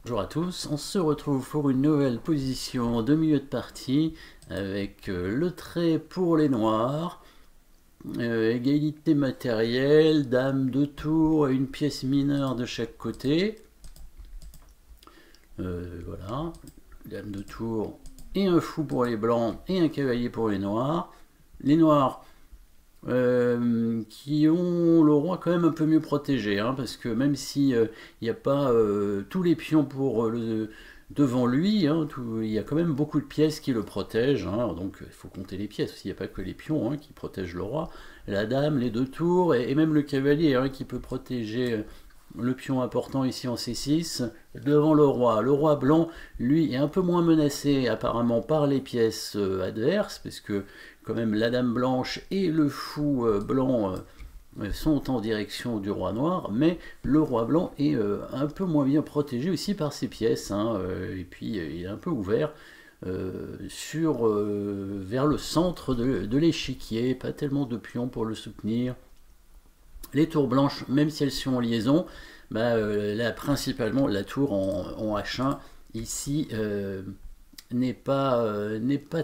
Bonjour à tous, on se retrouve pour une nouvelle position de milieu de partie avec le trait pour les noirs, égalité matérielle, dame de tour et une pièce mineure de chaque côté. Voilà, dame de tour et un fou pour les blancs et un cavalier pour les noirs. Les noirs qui ont le roi quand même un peu mieux protégé, hein, parce que même si il n'y a pas tous les pions pour devant lui, hein, il y a quand même beaucoup de pièces qui le protègent, hein, donc il faut compter les pièces aussi, il n'y a pas que les pions qui protègent le roi, la dame, les deux tours, et même le cavalier qui peut protéger le pion important ici en C6, devant le roi. Le roi blanc, lui, est un peu moins menacé apparemment par les pièces adverses, parce que quand même la dame blanche et le fou blanc sont en direction du roi noir, mais le roi blanc est un peu moins bien protégé aussi par ses pièces, et puis il est un peu ouvert vers le centre de l'échiquier, pas tellement de pions pour le soutenir. Les tours blanches, même si elles sont en liaison, là, principalement la tour en H1 ici n'est pas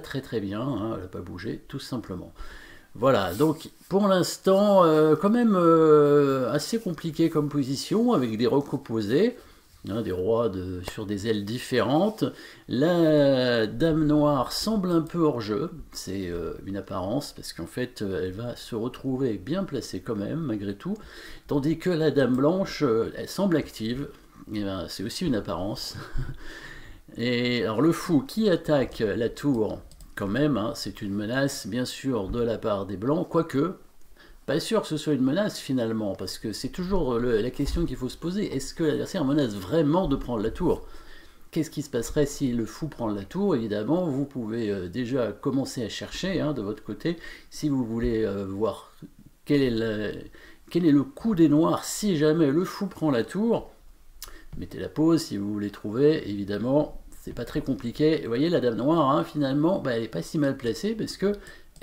très très bien, hein, elle n'a pas bougé tout simplement. Voilà, donc pour l'instant quand même assez compliqué comme position avec des rocs opposés. Des rois sur des ailes différentes. La dame noire semble un peu hors jeu, c'est une apparence, parce qu'en fait elle va se retrouver bien placée quand même, malgré tout, tandis que la dame blanche, elle semble active, et ben, c'est aussi une apparence. Et alors le fou qui attaque la tour, quand même, hein, c'est une menace bien sûr de la part des blancs, quoique pas sûr que ce soit une menace finalement, parce que c'est toujours la question qu'il faut se poser. Est-ce que l'adversaire menace vraiment de prendre la tour? Qu'est-ce qui se passerait si le fou prend la tour? Évidemment, vous pouvez déjà commencer à chercher de votre côté, si vous voulez voir quel est le coup des noirs si jamais le fou prend la tour. Mettez la pause si vous voulez trouver, évidemment, c'est pas très compliqué. Vous voyez, la dame noire, finalement, elle n'est pas si mal placée, parce que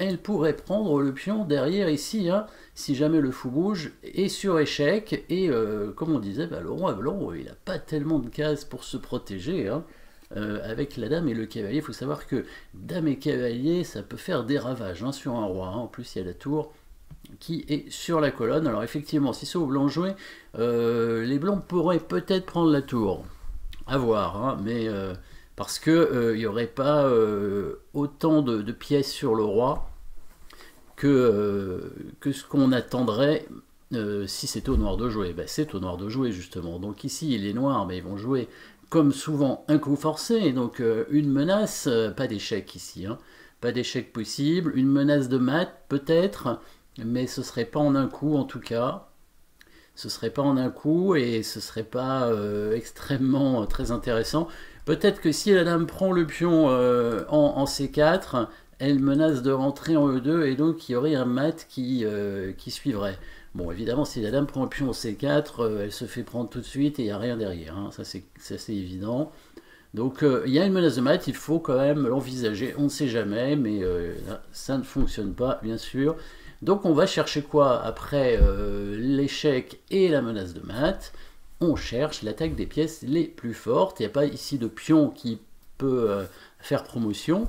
elle pourrait prendre le pion derrière ici, si jamais le fou bouge, et sur échec, et comme on disait, le roi blanc, il n'a pas tellement de cases pour se protéger, avec la dame et le cavalier. Il faut savoir que dame et cavalier, ça peut faire des ravages sur un roi, en plus il y a la tour qui est sur la colonne. Alors effectivement, si c'est aux blancs joués, les blancs pourraient peut-être prendre la tour, à voir, mais parce que il n'y aurait pas autant de pièces sur le roi que ce qu'on attendrait si c'était au noir de jouer. C'est au noir de jouer justement. Donc ici les noirs, ils vont jouer comme souvent un coup forcé, donc une menace, pas d'échec ici, pas d'échec possible, une menace de mat peut-être, mais ce serait pas en un coup en tout cas. Ce serait pas en un coup et ce serait pas extrêmement très intéressant. Peut-être que si la dame prend le pion en C4, elle menace de rentrer en E2 et donc il y aurait un mat qui suivrait. Bon, évidemment, si la dame prend le pion en C4, elle se fait prendre tout de suite et il n'y a rien derrière, ça c'est évident. Donc il y a une menace de mat, il faut quand même l'envisager, on ne sait jamais, mais là, ça ne fonctionne pas, bien sûr. Donc on va chercher quoi après l'échec et la menace de mat? On cherche l'attaque des pièces les plus fortes. Il n'y a pas ici de pion qui peut faire promotion.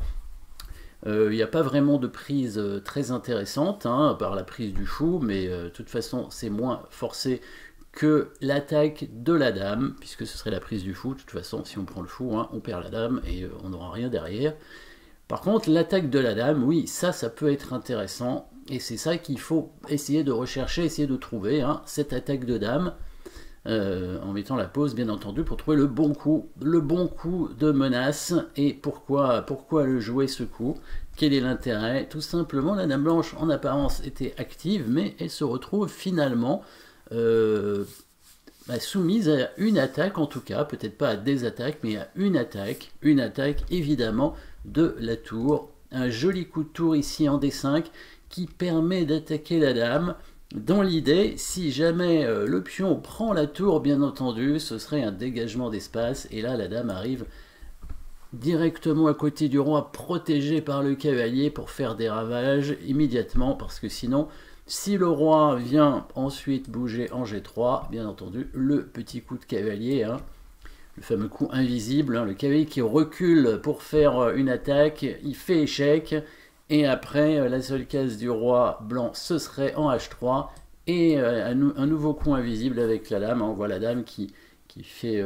Il n'y a pas vraiment de prise très intéressante, à part la prise du fou, mais de toute façon c'est moins forcé que l'attaque de la dame, puisque ce serait la prise du fou. De toute façon, si on prend le fou, on perd la dame et on n'aura rien derrière. Par contre, l'attaque de la dame, oui, ça peut être intéressant, et c'est ça qu'il faut essayer de rechercher, essayer de trouver, cette attaque de dame, en mettant la pause, bien entendu, pour trouver le bon coup de menace, et pourquoi le jouer ce coup, quel est l'intérêt? Tout simplement, la dame blanche, en apparence, était active, mais elle se retrouve finalement soumise à une attaque, en tout cas, peut-être pas à des attaques, mais à une attaque évidemment de la tour. Un joli coup de tour ici en D5 qui permet d'attaquer la dame. Dans l'idée, si jamais le pion prend la tour, bien entendu, ce serait un dégagement d'espace, et là la dame arrive directement à côté du roi, protégé par le cavalier pour faire des ravages immédiatement, parce que sinon, si le roi vient ensuite bouger en G3, bien entendu, le petit coup de cavalier le fameux coup invisible, hein, le cavalier qui recule pour faire une attaque, il fait échec, et après la seule case du roi blanc ce serait en H3, et un nouveau coup invisible avec la dame, hein, on voit la dame qui fait...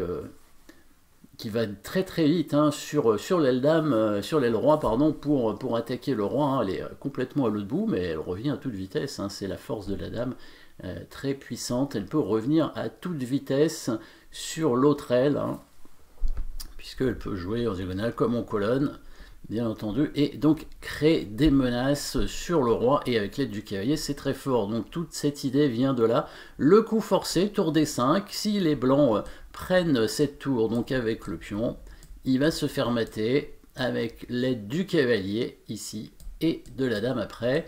qui va très très vite hein, sur l'aile dame, sur l'aile roi pardon, pour attaquer le roi, hein. Elle est complètement à l'autre bout, mais elle revient à toute vitesse, hein. C'est la force de la dame, très puissante, elle peut revenir à toute vitesse sur l'autre aile, hein, puisqu'elle peut jouer en diagonale comme en colonne, bien entendu, et donc créer des menaces sur le roi, et avec l'aide du cavalier, c'est très fort. Donc toute cette idée vient de là. Le coup forcé, tour D5, si les blancs prennent cette tour, donc avec le pion, il va se faire mater avec l'aide du cavalier, ici, et de la dame après.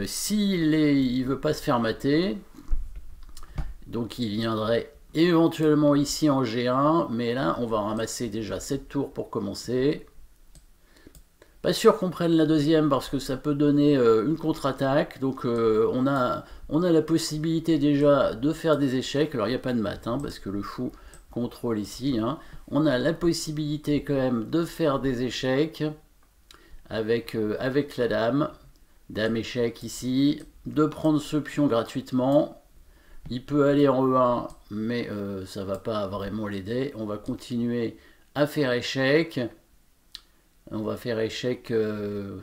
S'il ne veut pas se faire mater, donc il viendrait éventuellement ici en G1, mais là, on va ramasser déjà cette tour pour commencer. Pas sûr qu'on prenne la deuxième parce que ça peut donner une contre-attaque. Donc on a la possibilité déjà de faire des échecs. Alors il n'y a pas de mat hein, parce que le fou contrôle ici. Hein. On a la possibilité quand même de faire des échecs avec la dame. Dame échec ici. De prendre ce pion gratuitement. Il peut aller en E1 mais ça ne va pas vraiment l'aider. On va continuer à faire échec. On va faire échec,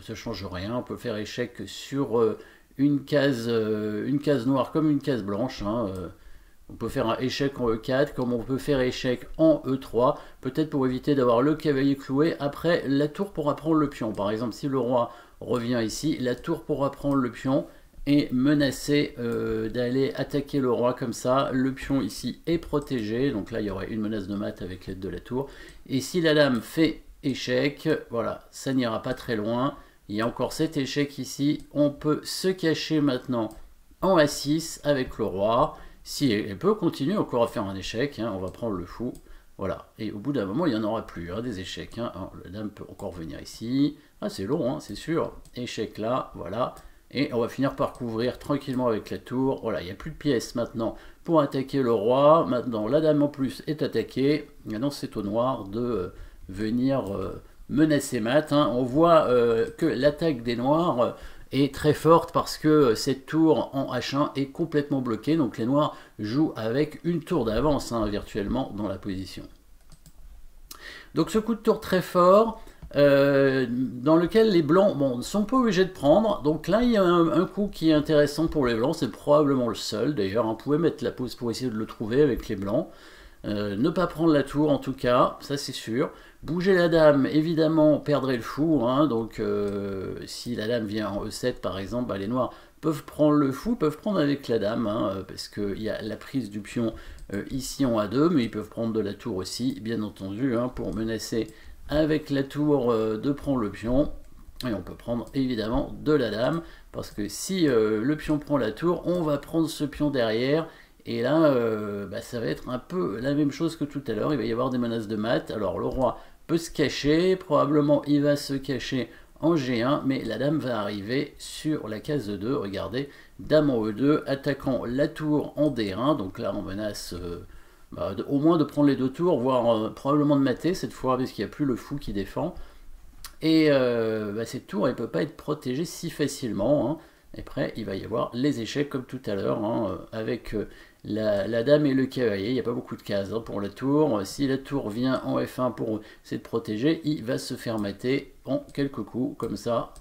ça change rien, on peut faire échec sur une case noire comme une case blanche. Hein, on peut faire un échec en E4, comme on peut faire échec en E3, peut-être pour éviter d'avoir le cavalier cloué. Après, la tour pourra prendre le pion. Par exemple, si le roi revient ici, la tour pourra prendre le pion et menacer d'aller attaquer le roi comme ça. Le pion ici est protégé, donc là il y aurait une menace de mat avec l'aide de la tour. Et si la dame fait échec, voilà, ça n'ira pas très loin. Il y a encore cet échec ici. On peut se cacher maintenant en A6 avec le roi. Si elle peut continuer encore à faire un échec, hein, on va prendre le fou. Voilà, et au bout d'un moment, il n'y en aura plus, hein, des échecs. Hein. Alors, la dame peut encore venir ici. Ah, c'est long, hein, c'est sûr. Échec là, voilà. Et on va finir par couvrir tranquillement avec la tour. Voilà, il n'y a plus de pièces maintenant pour attaquer le roi. Maintenant, la dame en plus est attaquée. Maintenant, c'est au noir de... venir menacer mat. Hein. On voit que l'attaque des noirs est très forte parce que cette tour en H1 est complètement bloquée. Donc les noirs jouent avec une tour d'avance hein, virtuellement dans la position. Donc ce coup de tour très fort dans lequel les blancs ne sont pas obligés de prendre. Donc là il y a un coup qui est intéressant pour les blancs. C'est probablement le seul d'ailleurs. On pouvait mettre la pause pour essayer de le trouver avec les blancs. Ne pas prendre la tour en tout cas, ça c'est sûr. Bouger la dame, évidemment, on perdrait le fou. Hein, donc si la dame vient en E7 par exemple, bah, les noirs peuvent prendre le fou, peuvent prendre avec la dame, hein, parce qu'il y a la prise du pion ici en A2, mais ils peuvent prendre de la tour aussi, bien entendu, hein, pour menacer avec la tour de prendre le pion. Et on peut prendre évidemment de la dame, parce que si le pion prend la tour, on va prendre ce pion derrière. Et là, bah, ça va être un peu la même chose que tout à l'heure. Il va y avoir des menaces de mat. Alors le roi peut se cacher. Probablement il va se cacher en G1. Mais la dame va arriver sur la case E2. Regardez, dame en E2, attaquant la tour en D1. Donc là, on menace bah, au moins de prendre les deux tours, voire probablement de mater cette fois, parce qu'il n'y a plus le fou qui défend. Et bah, cette tour, elle ne peut pas être protégée si facilement. Hein. Et après, il va y avoir les échecs comme tout à l'heure, hein, avec la dame et le cavalier. Il n'y a pas beaucoup de cases hein, pour la tour. Si la tour vient en F1 pour essayer de protéger, il va se faire mater en quelques coups, comme ça.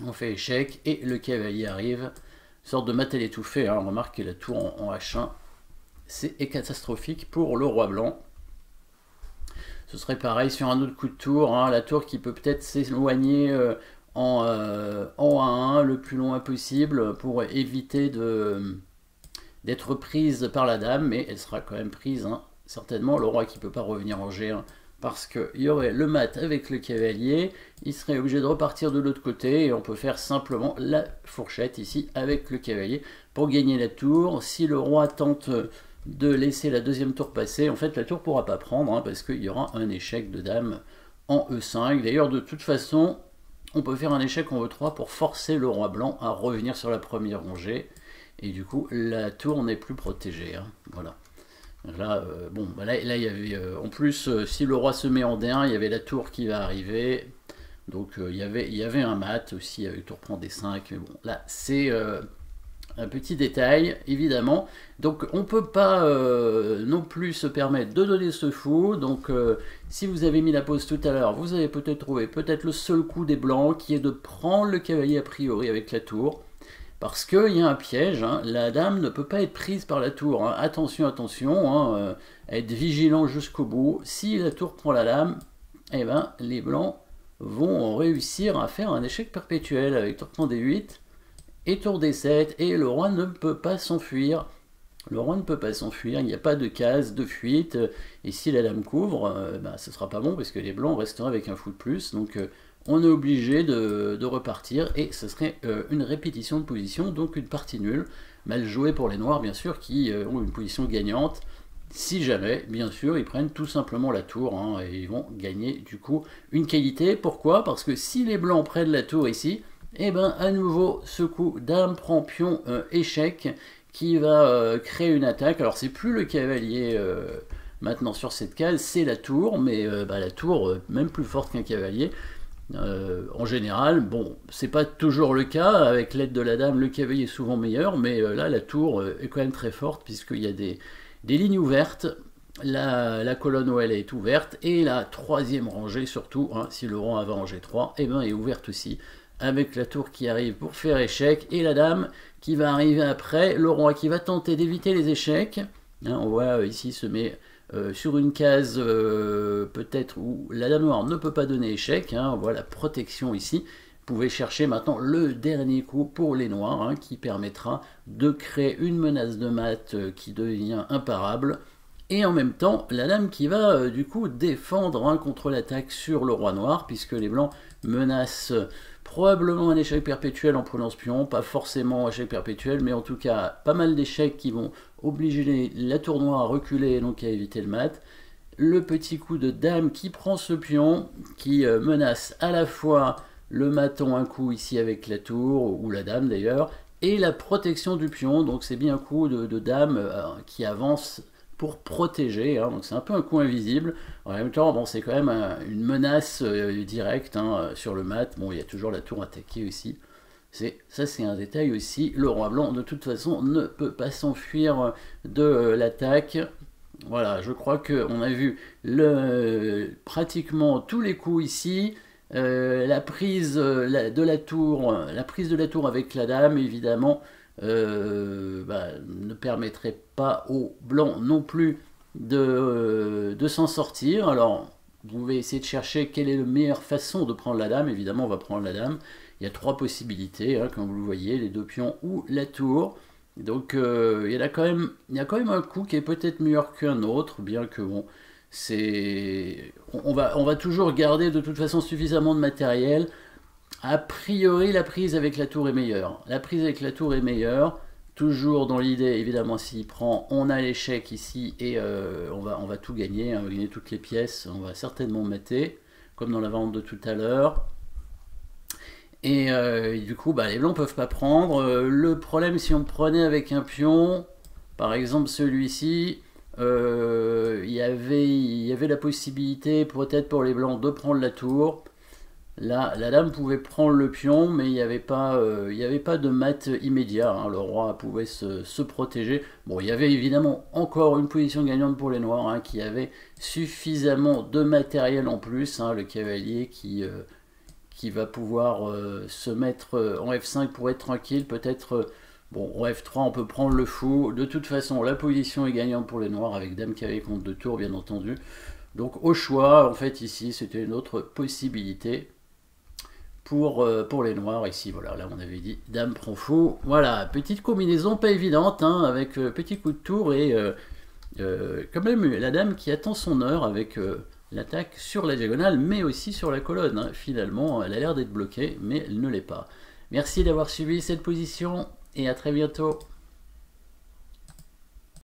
On fait échec et le cavalier arrive. Une sorte de matel étouffé. Hein. On remarque que la tour en H1, c'est catastrophique pour le roi blanc. Ce serait pareil sur un autre coup de tour. Hein. La tour qui peut peut-être s'éloigner... en A1 le plus loin possible pour éviter d'être prise par la dame, mais elle sera quand même prise, hein, certainement. Le roi qui ne peut pas revenir en G1 parce qu'il y aurait le mat avec le cavalier, il serait obligé de repartir de l'autre côté et on peut faire simplement la fourchette ici avec le cavalier pour gagner la tour. Si le roi tente de laisser la deuxième tour passer, en fait la tour ne pourra pas prendre hein, parce qu'il y aura un échec de dame en E5. D'ailleurs, de toute façon, on peut faire un échec en E3 pour forcer le roi blanc à revenir sur la première rangée. Et du coup, la tour n'est plus protégée. Hein. Voilà. Là, bon, bah là, il y avait, en plus, si le roi se met en D1, il y avait la tour qui va arriver. Donc il y avait un mat aussi avec tour prend D5. Mais bon, là, c'est un petit détail, évidemment. Donc on ne peut pas non plus se permettre de donner ce fou. Donc si vous avez mis la pause tout à l'heure, vous avez peut-être trouvé peut-être le seul coup des blancs qui est de prendre le cavalier a priori avec la tour. Parce qu'il y a un piège, hein. La dame ne peut pas être prise par la tour. Hein. Attention, attention, hein, être vigilant jusqu'au bout. Si la tour prend la dame, eh ben, les blancs vont réussir à faire un échec perpétuel avec tour prend D8 et tour D7, et le roi ne peut pas s'enfuir. Le roi ne peut pas s'enfuir, il n'y a pas de case de fuite, et si la dame couvre, ben, ce ne sera pas bon, parce que les blancs resteront avec un fou de plus, donc on est obligé de repartir, et ce serait une répétition de position, donc une partie nulle, mal jouée pour les noirs, bien sûr, qui ont une position gagnante, si jamais, bien sûr, ils prennent tout simplement la tour, hein, et ils vont gagner, du coup, une qualité. Pourquoi? Parce que si les blancs prennent la tour ici, et bien à nouveau ce coup dame prend pion échec qui va créer une attaque. Alors c'est plus le cavalier maintenant sur cette case, c'est la tour, mais bah, la tour même plus forte qu'un cavalier. En général, bon, c'est pas toujours le cas, avec l'aide de la dame le cavalier est souvent meilleur, mais là la tour est quand même très forte puisqu'il y a des lignes ouvertes. La colonne où elle est ouverte, et la troisième rangée surtout, hein, si le roi va en G3, et ben est ouverte aussi, avec la tour qui arrive pour faire échec, et la dame qui va arriver après, le roi qui va tenter d'éviter les échecs. Hein, on voit ici se met sur une case peut-être où la dame noire ne peut pas donner échec, hein, on voit la protection ici. Vous pouvez chercher maintenant le dernier coup pour les noirs, hein, qui permettra de créer une menace de mat qui devient imparable. Et en même temps, la dame qui va du coup défendre, hein, contre l'attaque sur le roi noir, puisque les blancs menacent probablement un échec perpétuel en prenant ce pion, pas forcément un échec perpétuel, mais en tout cas pas mal d'échecs qui vont obliger la tour noire à reculer, donc à éviter le mat. Le petit coup de dame qui prend ce pion, qui menace à la fois le maton un coup ici avec la tour, ou la dame d'ailleurs, et la protection du pion, donc c'est bien un coup de dame qui avance pour protéger, hein, donc c'est un peu un coup invisible. En même temps, bon, c'est quand même une menace directe, hein, sur le mat. Bon, il y a toujours la tour attaquée aussi. Ça, c'est un détail aussi. Le roi blanc, de toute façon, ne peut pas s'enfuir de l'attaque. Voilà, je crois qu'on a vu pratiquement tous les coups ici. La prise de la tour avec la dame, évidemment, ne permettrait pas aux blancs non plus de s'en sortir. Alors, vous pouvez essayer de chercher quelle est la meilleure façon de prendre la dame. Évidemment, on va prendre la dame. Il y a trois possibilités, hein, comme vous le voyez, les deux pions ou la tour. Donc, il y a quand même un coup qui est peut-être meilleur qu'un autre, bien que bon, on va toujours garder de toute façon suffisamment de matériel. A priori, la prise avec la tour est meilleure. La prise avec la tour est meilleure. Toujours dans l'idée, évidemment, s'il prend, on a l'échec ici et on va tout gagner. On va gagner toutes les pièces. On va certainement mater, comme dans la vente de tout à l'heure. Et du coup, bah, les blancs ne peuvent pas prendre. Le problème, si on prenait avec un pion, par exemple celui-ci, il y avait la possibilité, peut-être pour les blancs, de prendre la tour. Là, la dame pouvait prendre le pion, mais il n'y avait pas de mat immédiat, hein. Le roi pouvait se protéger. Bon, il y avait évidemment encore une position gagnante pour les noirs, hein, qui avait suffisamment de matériel en plus, hein, le cavalier qui va pouvoir se mettre en F5 pour être tranquille. Peut-être, bon, en F3, on peut prendre le fou. De toute façon, la position est gagnante pour les noirs, avec dame cavalier contre 2 tours, bien entendu. Donc, au choix, en fait, ici, c'était une autre possibilité pour les noirs. Ici, voilà, là on avait dit dame prend fou. Voilà, petite combinaison pas évidente, hein, avec petit coup de tour et quand même la dame qui attend son heure avec l'attaque sur la diagonale, mais aussi sur la colonne, hein. Finalement, elle a l'air d'être bloquée, mais elle ne l'est pas. Merci d'avoir suivi cette position et à très bientôt.